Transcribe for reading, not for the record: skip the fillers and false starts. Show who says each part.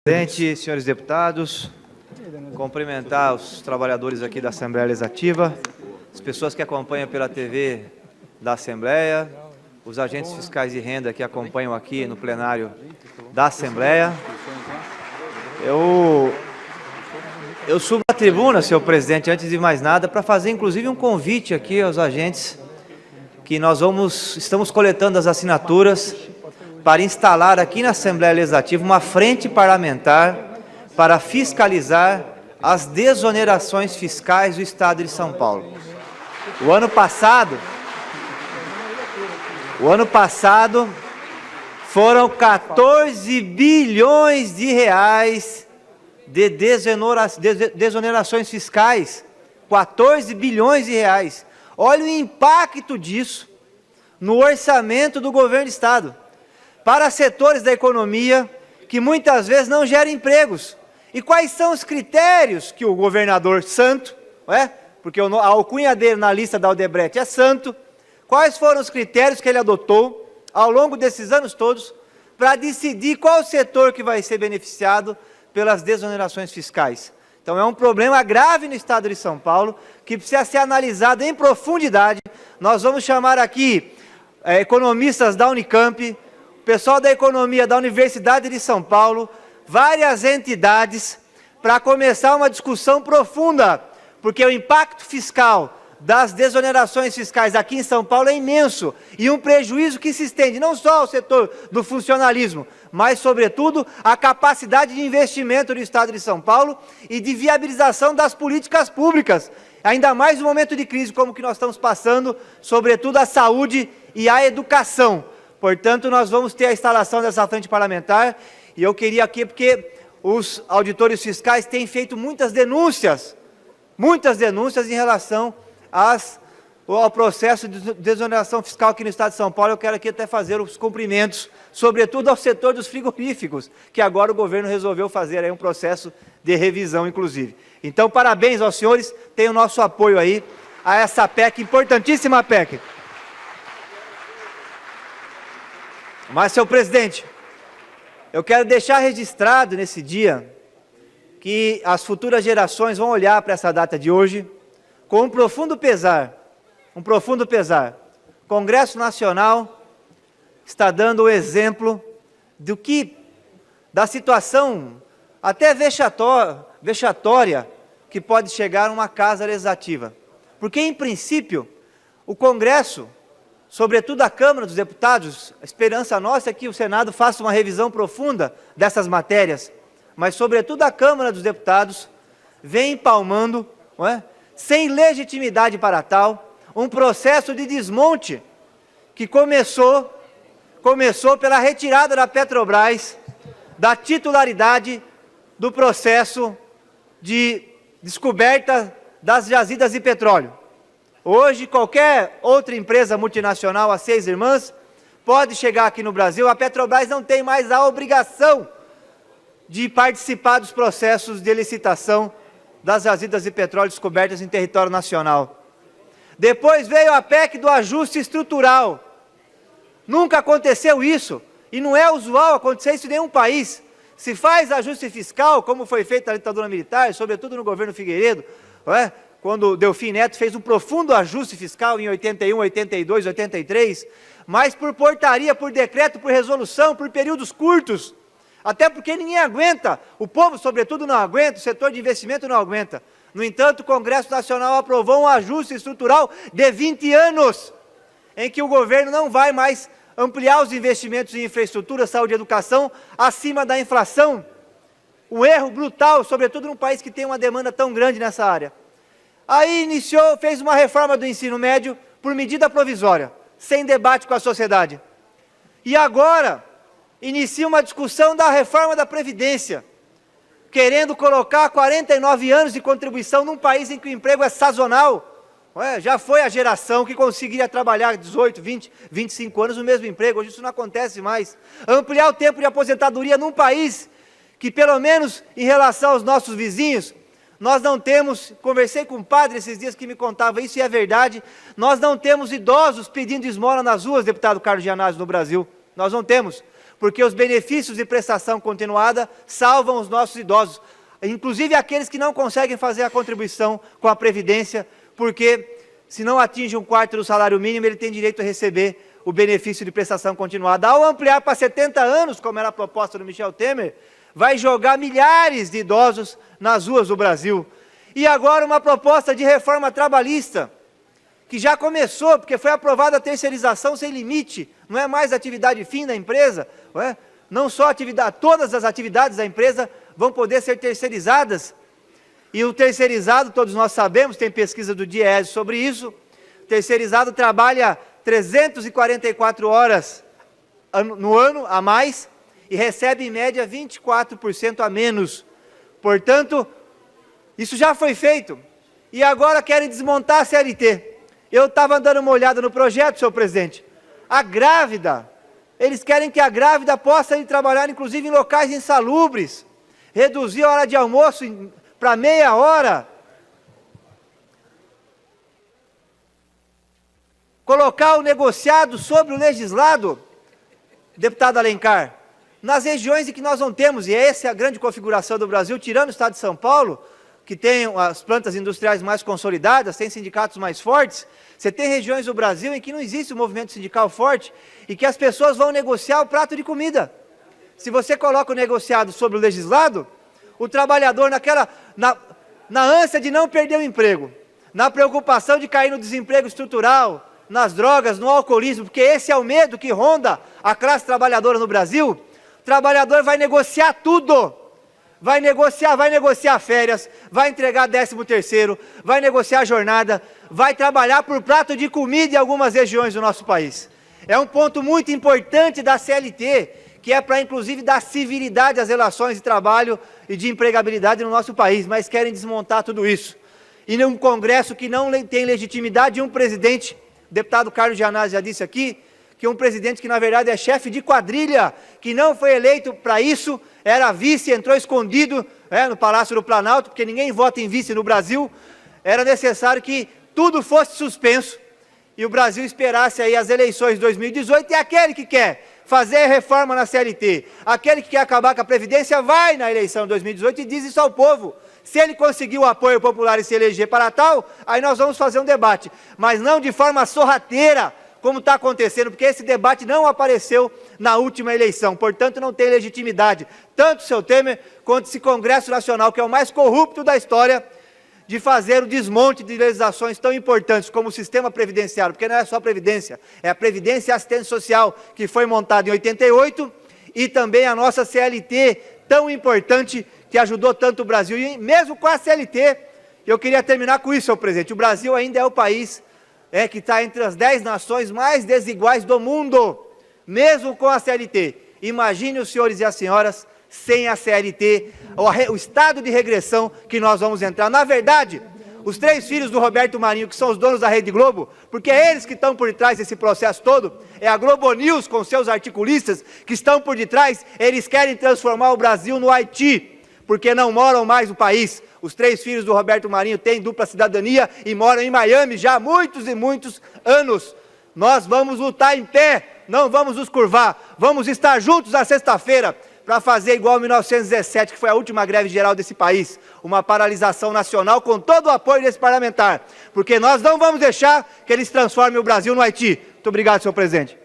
Speaker 1: Presidente, senhores deputados, cumprimentar os trabalhadores aqui da Assembleia Legislativa, as pessoas que acompanham pela TV da Assembleia, os agentes fiscais de renda que acompanham aqui no plenário da Assembleia. Eu subo à tribuna, senhor presidente, antes de mais nada, para fazer inclusive um convite aqui aos agentes que estamos coletando as assinaturas para instalar aqui na Assembleia Legislativa uma frente parlamentar para fiscalizar as desonerações fiscais do Estado de São Paulo. O ano passado foram 14 bilhões de reais de desonerações fiscais. 14 bilhões de reais. Olha o impacto disso no orçamento do governo do Estado, para setores da economia que muitas vezes não geram empregos. E quais são os critérios que o governador Santo, porque a alcunha dele na lista da Odebrecht é Santo, quais foram os critérios que ele adotou ao longo desses anos todos para decidir qual setor que vai ser beneficiado pelas desonerações fiscais? Então é um problema grave no Estado de São Paulo, que precisa ser analisado em profundidade. Nós vamos chamar aqui economistas da Unicamp, pessoal da economia da Universidade de São Paulo, várias entidades, para começar uma discussão profunda, porque o impacto fiscal das desonerações fiscais aqui em São Paulo é imenso, e um prejuízo que se estende não só ao setor do funcionalismo, mas, sobretudo, à capacidade de investimento do Estado de São Paulo e de viabilização das políticas públicas, ainda mais no momento de crise como que nós estamos passando, sobretudo a saúde e a educação. Portanto, nós vamos ter a instalação dessa frente parlamentar, e eu queria aqui, porque os auditores fiscais têm feito muitas denúncias em relação ao processo de desoneração fiscal aqui no Estado de São Paulo. Eu quero aqui até fazer os cumprimentos, sobretudo ao setor dos frigoríficos, que agora o governo resolveu fazer aí um processo de revisão, inclusive. Então, parabéns aos senhores, tem o nosso apoio aí a essa PEC, importantíssima PEC. Mas, senhor presidente, eu quero deixar registrado nesse dia que as futuras gerações vão olhar para essa data de hoje com um profundo pesar. O Congresso Nacional está dando o exemplo da situação até vexatória que pode chegar uma casa legislativa. Porque, em princípio, o Congresso, sobretudo a Câmara dos Deputados, a esperança nossa é que o Senado faça uma revisão profunda dessas matérias, mas sobretudo a Câmara dos Deputados vem empalmando, sem legitimidade para tal, um processo de desmonte que começou pela retirada da Petrobras da titularidade do processo de descoberta das jazidas de petróleo. Hoje, qualquer outra empresa multinacional, as 6 irmãs, pode chegar aqui no Brasil. A Petrobras não tem mais a obrigação de participar dos processos de licitação das jazidas de petróleo descobertas em território nacional. Depois veio a PEC do ajuste estrutural. Nunca aconteceu isso, e não é usual acontecer isso em nenhum país. Se faz ajuste fiscal, como foi feito na ditadura militar, sobretudo no governo Figueiredo, quando Delfim Neto fez um profundo ajuste fiscal em 81, 82, 83, mas por portaria, por decreto, por resolução, por períodos curtos, até porque ninguém aguenta, o povo sobretudo não aguenta, o setor de investimento não aguenta. No entanto, o Congresso Nacional aprovou um ajuste estrutural de 20 anos, em que o governo não vai mais ampliar os investimentos em infraestrutura, saúde e educação acima da inflação. Um erro brutal, sobretudo num país que tem uma demanda tão grande nessa área. Aí fez uma reforma do ensino médio por medida provisória, sem debate com a sociedade. E agora inicia uma discussão da reforma da Previdência, querendo colocar 49 anos de contribuição num país em que o emprego é sazonal. Já foi a geração que conseguiria trabalhar 18, 20, 25 anos no mesmo emprego, hoje isso não acontece mais. Ampliar o tempo de aposentadoria num país que, pelo menos em relação aos nossos vizinhos, nós não temos, conversei com um padre esses dias que me contava isso, e é verdade, nós não temos idosos pedindo esmola nas ruas, deputado Carlos Gianazzi, no Brasil. Nós não temos. porque os benefícios de prestação continuada salvam os nossos idosos, inclusive aqueles que não conseguem fazer a contribuição com a Previdência, porque se não atinge um quarto do salário mínimo, ele tem direito a receber o benefício de prestação continuada. Ao ampliar para 70 anos, como era a proposta do Michel Temer, vai jogar milhares de idosos nas ruas do Brasil. E agora uma proposta de reforma trabalhista, que já começou, porque foi aprovada a terceirização sem limite, não é mais atividade fim da empresa, não é? Não só atividade, todas as atividades da empresa vão poder ser terceirizadas. E o terceirizado, todos nós sabemos, tem pesquisa do DIEESE sobre isso, o terceirizado trabalha 344 horas no ano a mais e recebe em média 24% a menos. Portanto, isso já foi feito e agora querem desmontar a CLT. Eu estava dando uma olhada no projeto, senhor presidente. A grávida, eles querem que a grávida possa ir trabalhar inclusive em locais insalubres, reduzir a hora de almoço para meia hora, colocar o negociado sobre o legislado, deputado Alencar, nas regiões em que nós não temos, e essa é a grande configuração do Brasil, tirando o estado de São Paulo, que tem as plantas industriais mais consolidadas, tem sindicatos mais fortes, você tem regiões do Brasil em que não existe um movimento sindical forte e que as pessoas vão negociar o prato de comida. Se você coloca o negociado sobre o legislado, o trabalhador na ânsia de não perder o emprego, na preocupação de cair no desemprego estrutural, nas drogas, no alcoolismo, porque esse é o medo que ronda a classe trabalhadora no Brasil, o trabalhador vai negociar tudo, vai negociar férias, vai entregar 13º, vai negociar jornada, vai trabalhar por prato de comida em algumas regiões do nosso país. É um ponto muito importante da CLT, que é para, inclusive, dar civilidade às relações de trabalho e de empregabilidade no nosso país, mas querem desmontar tudo isso. E num Congresso que não tem legitimidade, um presidente, o deputado Carlos Gianazzi já disse aqui, que um presidente que, na verdade, é chefe de quadrilha, que não foi eleito para isso, era vice, entrou escondido no Palácio do Planalto, porque ninguém vota em vice no Brasil, era necessário que tudo fosse suspenso e o Brasil esperasse aí as eleições de 2018, e aquele que quer fazer reforma na CLT, aquele que quer acabar com a Previdência, vai na eleição de 2018 e diz isso ao povo. Se ele conseguir o apoio popular e se eleger para tal, aí nós vamos fazer um debate, mas não de forma sorrateira, como está acontecendo, porque esse debate não apareceu na última eleição, portanto não tem legitimidade, tanto o seu Temer, quanto esse Congresso Nacional, que é o mais corrupto da história, de fazer o desmonte de legislações tão importantes como o sistema previdenciário, porque não é só a Previdência, é a Previdência e a Assistência Social, que foi montada em 88, e também a nossa CLT, tão importante, que ajudou tanto o Brasil. E mesmo com a CLT, eu queria terminar com isso, senhor presidente, o Brasil ainda é o país que está entre as 10 nações mais desiguais do mundo, mesmo com a CLT. Imagine os senhores e as senhoras sem a CLT, o estado de regressão que nós vamos entrar. Na verdade, os 3 filhos do Roberto Marinho, que são os donos da Rede Globo, porque é eles que estão por detrás desse processo todo, é a Globo News com seus articulistas que estão por detrás, eles querem transformar o Brasil no Haiti, porque não moram mais no país. Os 3 filhos do Roberto Marinho têm dupla cidadania e moram em Miami já há muitos e muitos anos. Nós vamos lutar em pé, não vamos nos curvar, vamos estar juntos na sexta-feira, para fazer igual 1917, que foi a última greve geral desse país, uma paralisação nacional com todo o apoio desse parlamentar, porque nós não vamos deixar que eles transformem o Brasil no Haiti. Muito obrigado, senhor presidente.